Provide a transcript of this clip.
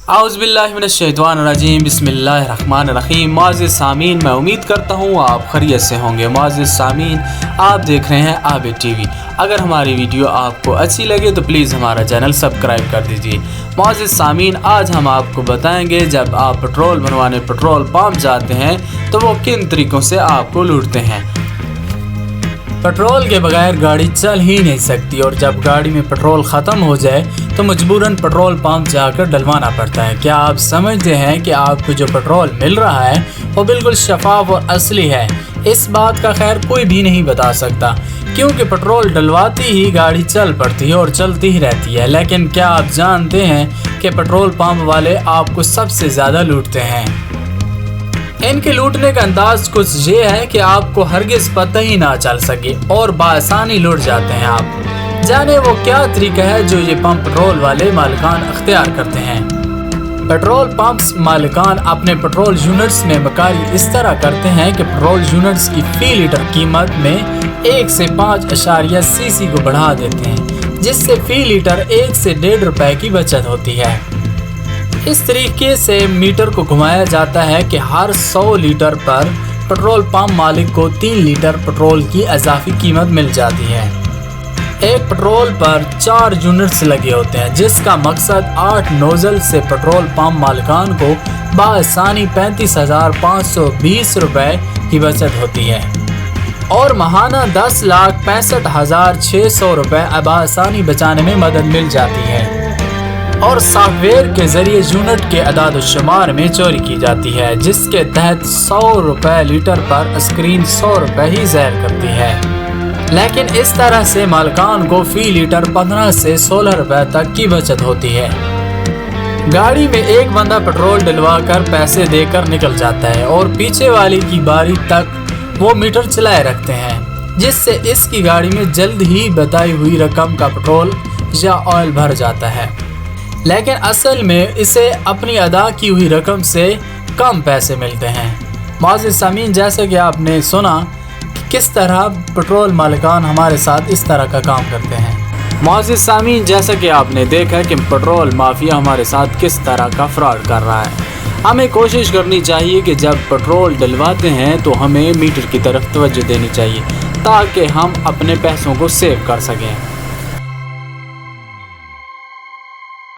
औज़ुबिल्लाहिमिनश्शैतानिर्रजीम बिस्मिल्लाहिर्रहमानिर्रहीम। मुअज़्ज़िज़ सामीन, मैं उम्मीद करता हूँ आप खैरियत से होंगे। मुअज़्ज़िज़ सामीन, आप देख रहे हैं आबिद टीवी। अगर हमारी वीडियो आपको अच्छी लगे तो प्लीज़ हमारा चैनल सब्सक्राइब कर दीजिए। मुअज़्ज़िज़ सामीन, आज हम आपको बताएंगे जब आप पेट्रोल भरवाने पेट्रोल पंप जाते हैं तो वो किन तरीक़ों से आपको लूटते हैं। पेट्रोल के बगैर गाड़ी चल ही नहीं सकती और जब गाड़ी में पेट्रोल ख़त्म हो जाए तो मजबूरन पेट्रोल पंप जाकर डलवाना पड़ता है। क्या आप समझते हैं कि आपको जो पेट्रोल मिल रहा है वो बिल्कुल शफाफ और असली है? इस बात का खैर कोई भी नहीं बता सकता, क्योंकि पेट्रोल डलवाती ही गाड़ी चल पड़ती है और चलती ही रहती है। लेकिन क्या आप जानते हैं कि पेट्रोल पंप वाले आपको सबसे ज़्यादा लूटते हैं? इनके लूटने का अंदाज कुछ ये है कि आपको हरगिज़ पता ही ना चल सके और बआसानी लूट जाते हैं आप। जाने वो क्या तरीका है जो ये पंप पेट्रोल वाले मालिकान अख्तियार करते हैं। पेट्रोल पंप्स मालिकान अपने पेट्रोल यूनिट्स में मकारी इस तरह करते हैं कि पेट्रोल यूनिट्स की फी लीटर कीमत में 1 से 5 सीसी को बढ़ा देते हैं, जिससे फी लीटर 1 से 1.5 रुपए की बचत होती है। इस तरीके से मीटर को घुमाया जाता है कि हर 100 लीटर पर पेट्रोल पंप मालिक को 3 लीटर पेट्रोल की इजाफी कीमत मिल जाती है। एक पेट्रोल पर 4 यूनिट्स लगे होते हैं, जिसका मकसद 8 नोजल से पेट्रोल पंप मालिकान को बआसानी 35,520 रुपए की बचत होती है और माहाना 10,65,600 रुपए बआसानी बचाने में मदद मिल जाती है। और सॉफ्टवेयर के जरिए यूनिट के अदाद शुमार में चोरी की जाती है, जिसके तहत 100 रुपए लीटर पर स्क्रीन 100 रुपए ही ज़ाहिर करती है। लेकिन इस तरह से मालिकान को फी लीटर 15 से 16 रुपए तक की बचत होती है। गाड़ी में एक बंदा पेट्रोल डलवा कर पैसे देकर निकल जाता है और पीछे वाली की बारी तक वो मीटर चलाए रखते हैं, जिससे इसकी गाड़ी में जल्द ही बताई हुई रकम का पेट्रोल या ऑयल भर जाता है। लेकिन असल में इसे अपनी अदा की हुई रकम से कम पैसे मिलते हैं। मुअज़्ज़िज़ सामीन, जैसे कि आपने सुना कि किस तरह पेट्रोल मालिकान हमारे साथ इस तरह का काम करते हैं। मुअज़्ज़िज़ सामीन, जैसा कि आपने देखा कि पेट्रोल माफिया हमारे साथ किस तरह का फ्रॉड कर रहा है। हमें कोशिश करनी चाहिए कि जब पेट्रोल डलवाते हैं तो हमें मीटर की तरफ तवज्जो देनी चाहिए, ताकि हम अपने पैसों को सेव कर सकें।